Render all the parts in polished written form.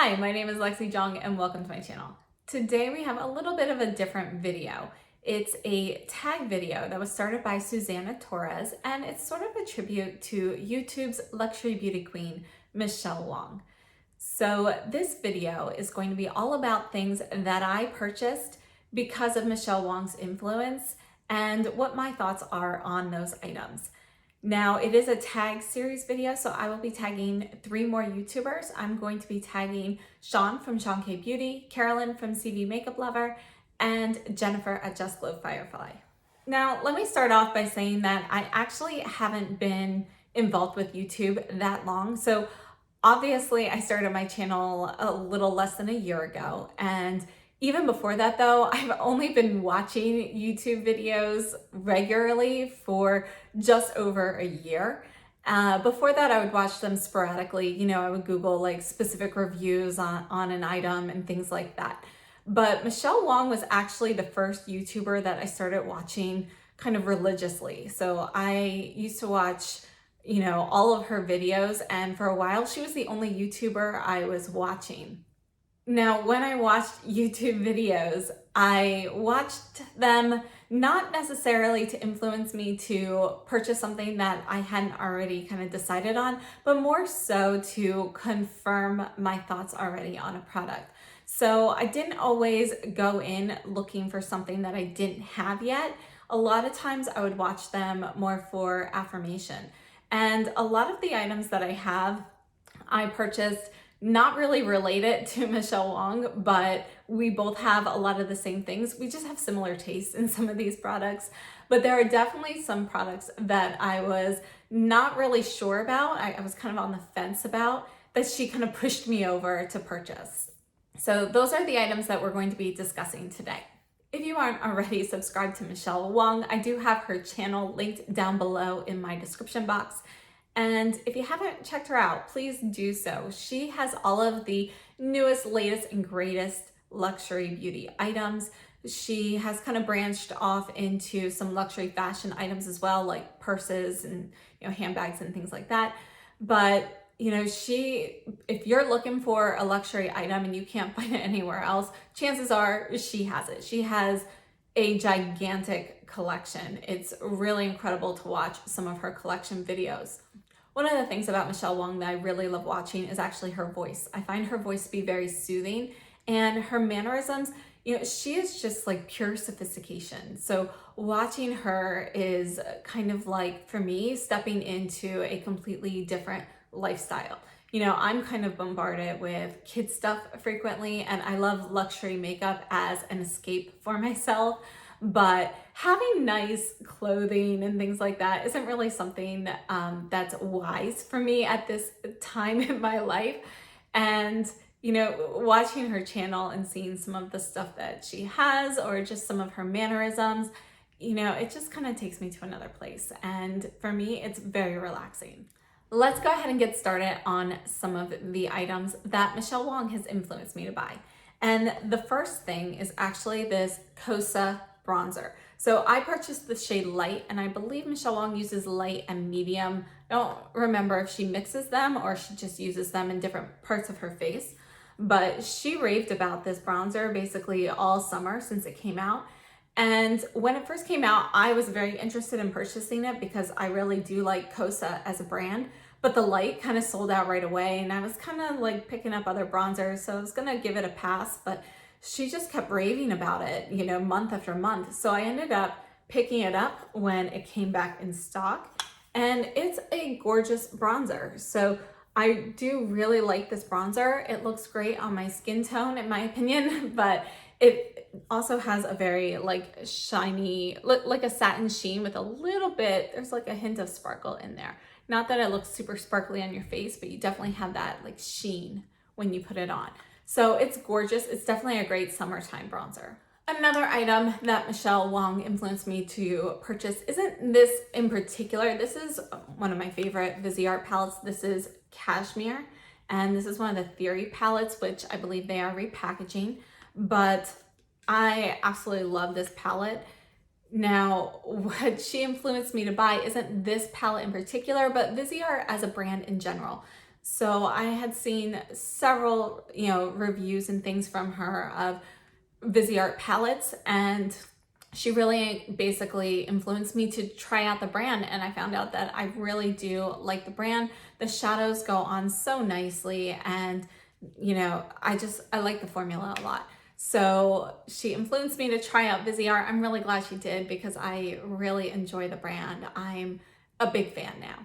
Hi, my name is Lexi Jong and welcome to my channel. Today we have a little bit of a different video. It's a tag video that was started by Susanna Torres, and it's sort of a tribute to YouTube's luxury beauty queen, Michele Wang. So this video is going to be all about things that I purchased because of Michele Wang's influence and what my thoughts are on those items. Now, it is a tag series video, so I will be tagging 3 more YouTubers. I'm going to be tagging Sean from Chantecaille Beauty, Carolyn from CV Makeup Lover, and Jennifer at Just Glow Firefly. Now, let me start off by saying that I actually haven't been involved with YouTube that long. So obviously I started my channel a little less than a year ago, and even before that though, I've only been watching YouTube videos regularly for just over a year. Before that, I would watch them sporadically. You know, I would Google like specific reviews on an item and things like that. But Michele Wang was actually the first YouTuber that I started watching kind of religiously. So I used to watch, you know, all of her videos, and for a while she was the only YouTuber I was watching. Now, when I watched YouTube videos, I watched them not necessarily to influence me to purchase something that I hadn't already kind of decided on, but more so to confirm my thoughts already on a product. So I didn't always go in looking for something that I didn't have yet. A lot of times I would watch them more for affirmation. And a lot of the items that I have, I purchased not really related to Michele Wang, but we both have a lot of the same things. We just have similar tastes in some of these products, but there are definitely some products that I was not really sure about. I was kind of on the fence about, that she kind of pushed me over to purchase. So those are the items that we're going to be discussing today. If you aren't already subscribed to Michele Wang, I do have her channel linked down below in my description box. And if you haven't checked her out, please do so. She has all of the newest, latest, and greatest luxury beauty items. She has kind of branched off into some luxury fashion items as well, like purses and, you know, handbags and things like that. But, you know, if you're looking for a luxury item and you can't find it anywhere else, chances are she has it. She has a gigantic collection. It's really incredible to watch some of her collection videos. One of the things about Michele Wang that I really love watching is actually her voice. I find her voice to be very soothing, and her mannerisms, you know, she is just like pure sophistication. So watching her is kind of like, for me, stepping into a completely different lifestyle. You know, I'm kind of bombarded with kid stuff frequently, and I love luxury makeup as an escape for myself. But having nice clothing and things like that isn't really something that's wise for me at this time in my life. And, you know, watching her channel and seeing some of the stuff that she has, or just some of her mannerisms, you know, it just kind of takes me to another place. And for me, it's very relaxing. Let's go ahead and get started on some of the items that Michele Wang has influenced me to buy. And the first thing is actually this Kosas bronzer. So I purchased the shade Light, and I believe Michele Wang uses light and medium. I don't remember if she mixes them or she just uses them in different parts of her face, but she raved about this bronzer basically all summer since it came out. And when it first came out, I was very interested in purchasing it because I really do like Kosas as a brand, but the Light kind of sold out right away, and I was kind of like picking up other bronzers, so I was gonna give it a pass, but she just kept raving about it, you know, month after month. So I ended up picking it up when it came back in stock, and it's a gorgeous bronzer. So I do really like this bronzer. It looks great on my skin tone, in my opinion, but it also has a very like shiny, like a satin sheen with a little bit, there's like a hint of sparkle in there. Not that it looks super sparkly on your face, but you definitely have that like sheen when you put it on. So it's gorgeous. It's definitely a great summertime bronzer. Another item that Michele Wang influenced me to purchase isn't this in particular. This is one of my favorite Viseart palettes. This is Cashmere, and this is one of the Theory palettes, which I believe they are repackaging, but I absolutely love this palette. Now, what she influenced me to buy isn't this palette in particular, but Viseart as a brand in general. So I had seen several, reviews and things from her of Viseart palettes, and she really basically influenced me to try out the brand, and I found out that I really do like the brand. The shadows go on so nicely, and I like the formula a lot. So she influenced me to try out Viseart. I'm really glad she did because I really enjoy the brand. I'm a big fan now.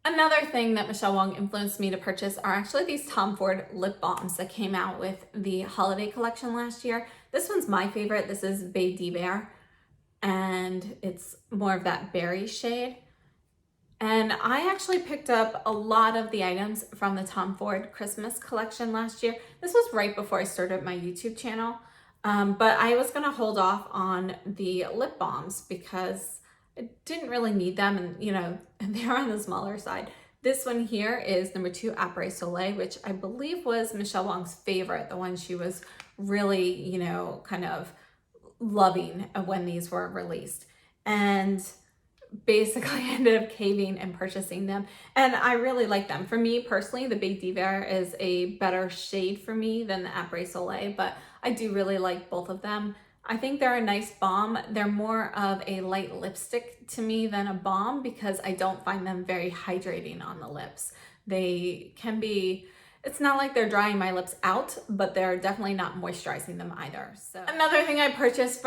Another thing that Michele Wang influenced me to purchase are actually these Tom Ford lip balms that came out with the holiday collection last year. This one's my favorite. This is Baie d'Hiver, and it's more of that berry shade. And I actually picked up a lot of the items from the Tom Ford Christmas collection last year. This was right before I started my YouTube channel, but I was gonna hold off on the lip balms because I didn't really need them, and they're on the smaller side. This one here is number 2 Après Soleil, which I believe was Michele Wang's favorite, the one she was really, kind of loving when these were released. And basically ended up caving and purchasing them, and I really like them. For me personally, the Baie d'Hiver is a better shade for me than the Après Soleil, but I do really like both of them. I think they're a nice balm. They're more of a light lipstick to me than a balm because I don't find them very hydrating on the lips. They can be, it's not like they're drying my lips out, but they're definitely not moisturizing them either. So another thing I purchased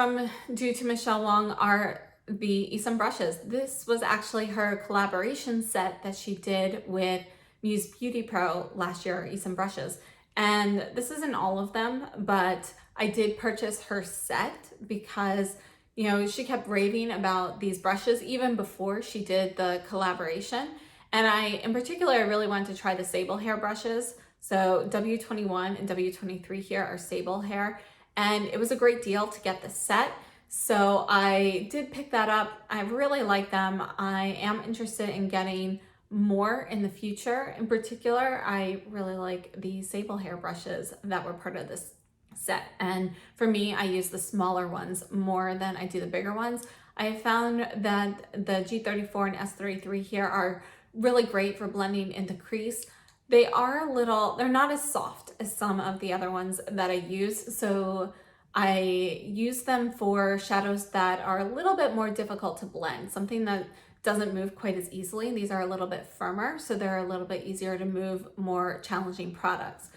due to Michele Wang are the ESUM brushes. This was actually her collaboration set that she did with Muse Beauty Pro last year, ESUM brushes. And this isn't all of them, but I did purchase her set because, she kept raving about these brushes even before she did the collaboration. And in particular, I really wanted to try the sable hair brushes. So W21 and W23 here are sable hair. And it was a great deal to get the set. So I did pick that up. I really like them. I am interested in getting more in the future. In particular, I really like the sable hair brushes that were part of this set. And for me, I use the smaller ones more than I do the bigger ones. I have found that the G34 and S33 here are really great for blending into crease. They're not as soft as some of the other ones that I use. So I use them for shadows that are a little bit more difficult to blend, something that doesn't move quite as easily. These are a little bit firmer, so they're a little bit easier to move more challenging products.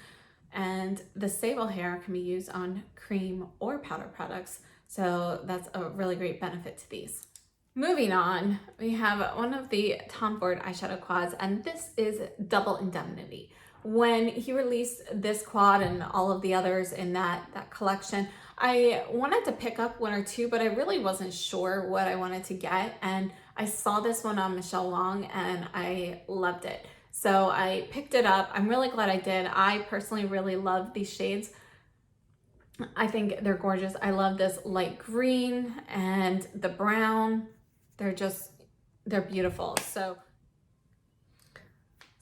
And the sable hair can be used on cream or powder products, so that's a really great benefit to these. Moving on, we have one of the Tom Ford eyeshadow quads, and this is Double Indemnity. When he released this quad and all of the others in that collection, I wanted to pick up one or two, but I really wasn't sure what I wanted to get. And I saw this one on Michele Wang and I loved it. So I picked it up. I'm really glad I did. I personally really love these shades. I think they're gorgeous. I love this light green and the brown. They're beautiful. So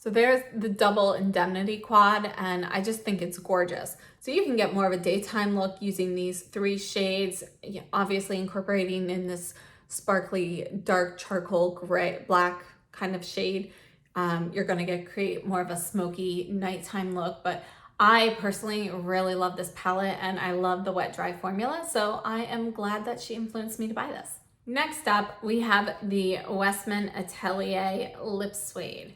there's the Double Indemnity quad, and I just think it's gorgeous. So you can get more of a daytime look using these 3 shades, obviously incorporating in this sparkly dark charcoal gray, black kind of shade. You're gonna create more of a smoky nighttime look, but I personally really love this palette and I love the wet dry formula. So I am glad that she influenced me to buy this. Next up, we have the Westman Atelier Lip Suede.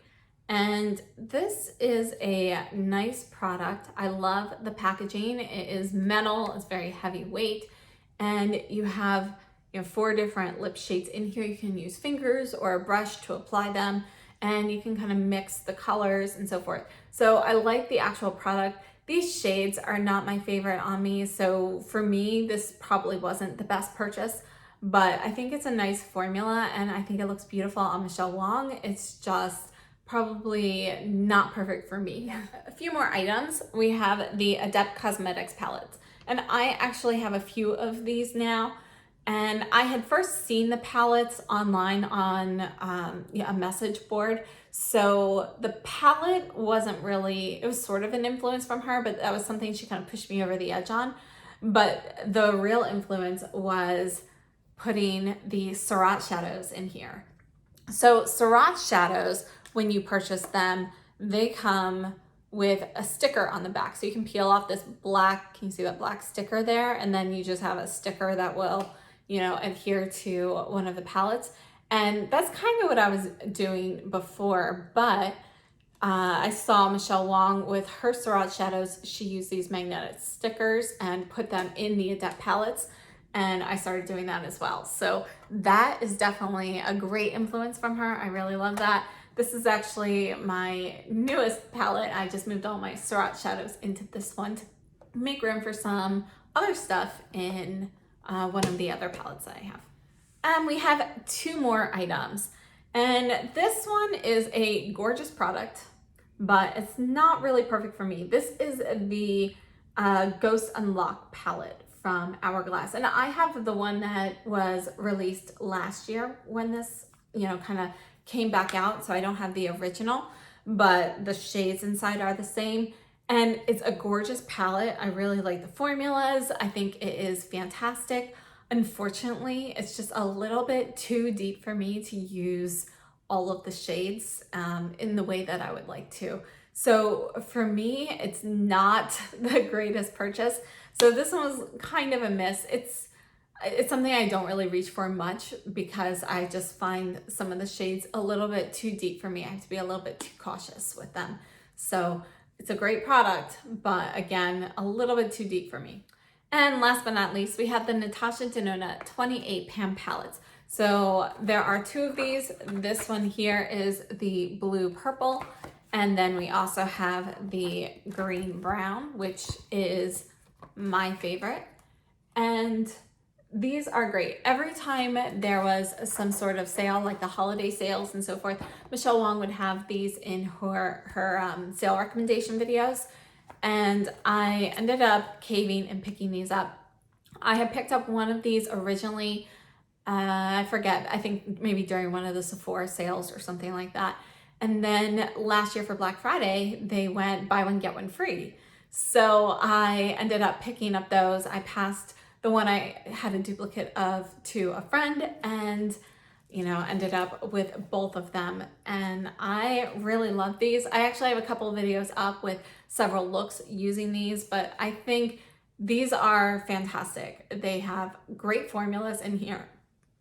And this is a nice product. I love the packaging. It is metal, it's very heavyweight, and you have 4 different lip shades in here. You can use fingers or a brush to apply them, and you can kind of mix the colors and so forth. So I like the actual product. These shades are not my favorite on me, so for me, this probably wasn't the best purchase, but I think it's a nice formula, and I think it looks beautiful on Michele Wang. It's just probably not perfect for me. A few more items. We have the Adept Cosmetics palettes, and I actually have a few of these now. And I had first seen the palettes online on a message board. So the palette wasn't really, it was sort of an influence from her, but that was something she kind of pushed me over the edge on. But the real influence was putting the Surratt shadows in here. So Surratt shadows, when you purchase them, they come with a sticker on the back. So you can peel off this black, can you see that black sticker there? And then you just have a sticker that will, you know, adhere to one of the palettes. And that's kind of what I was doing before, but I saw Michele Wang with her Surratt shadows. She used these magnetic stickers and put them in the Adept palettes, and I started doing that as well. So that is definitely a great influence from her. I really love that. This is actually my newest palette. I just moved all my Surratt shadows into this one to make room for some other stuff in one of the other palettes that I have. And we have 2 more items. And this one is a gorgeous product, but it's not really perfect for me. This is the Ghost Unlock palette from Hourglass. And I have the one that was released last year when this, you know, kind of came back out. So I don't have the original, but the shades inside are the same. And it's a gorgeous palette. I really like the formulas. I think it is fantastic. Unfortunately, it's just a little bit too deep for me to use all of the shades in the way that I would like to. So for me, it's not the greatest purchase. So this one was kind of a miss. It's something I don't really reach for much because I just find some of the shades a little bit too deep for me. I have to be a little bit too cautious with them. So it's a great product, but again, a little bit too deep for me. And last but not least, we have the Natasha Denona 28 pan palettes. So there are 2 of these. This one here is the blue purple. And then we also have the green brown, which is my favorite. And these are great. Every time there was some sort of sale, like the holiday sales and so forth, Michele Wang would have these in her sale recommendation videos. And I ended up caving and picking these up. I had picked up one of these originally, I forget, I think maybe during one of the Sephora sales or something like that. And then last year for Black Friday, they went buy one, get one free. So I ended up picking up those. I passed the one I had a duplicate of to a friend and, you know, ended up with both of them. And I really love these. I actually have a couple of videos up with several looks using these, but I think these are fantastic. They have great formulas in here.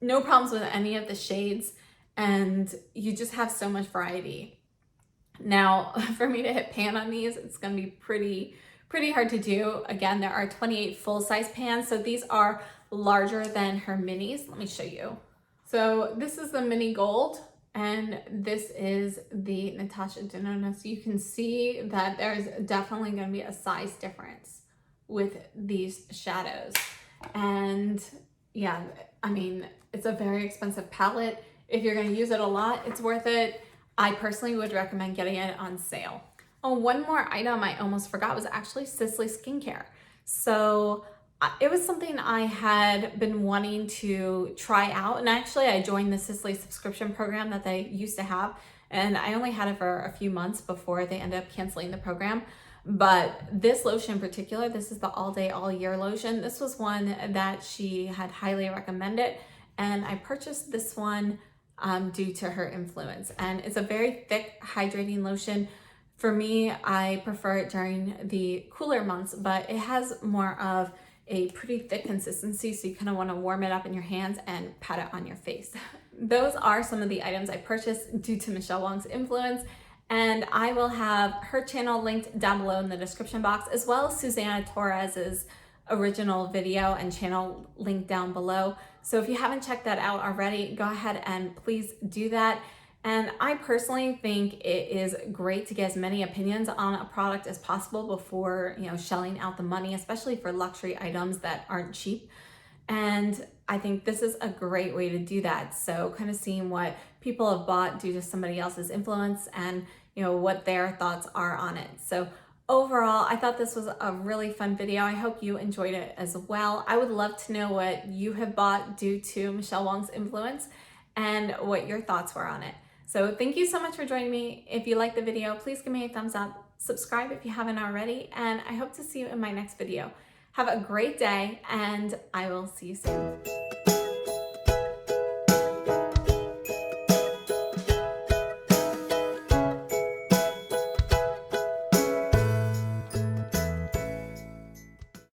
No problems with any of the shades, and you just have so much variety. Now, for me to hit pan on these, it's gonna be pretty hard to do. Again, there are 28 full-size pans, so these are larger than her minis. Let me show you. So this is the mini gold, and this is the Natasha Denona. So you can see that there's definitely going to be a size difference with these shadows. And yeah, I mean, it's a very expensive palette. If you're going to use it a lot, it's worth it. I personally would recommend getting it on sale. Oh, one more item I almost forgot was actually Sisley skincare. So it was something I had been wanting to try out. And actually I joined the Sisley subscription program that they used to have. And I only had it for a few months before they ended up canceling the program. But this lotion in particular, this is the all day, all year lotion. This was one that she had highly recommended. And I purchased this one due to her influence. And it's a very thick hydrating lotion. For me, I prefer it during the cooler months, but it has more of a pretty thick consistency, so you kind of want to warm it up in your hands and pat it on your face. Those are some of the items I purchased due to Michele Wang's influence, and I will have her channel linked down below in the description box, as well as Susanna Torres's original video and channel linked down below. So if you haven't checked that out already, go ahead and please do that. And I personally think it is great to get as many opinions on a product as possible before, you know, shelling out the money, especially for luxury items that aren't cheap. And I think this is a great way to do that. So kind of seeing what people have bought due to somebody else's influence and, you know, what their thoughts are on it. So overall, I thought this was a really fun video. I hope you enjoyed it as well. I would love to know what you have bought due to Michele Wang's influence and what your thoughts were on it. So thank you so much for joining me. If you liked the video, please give me a thumbs up, subscribe if you haven't already, and I hope to see you in my next video. Have a great day, and I will see you soon.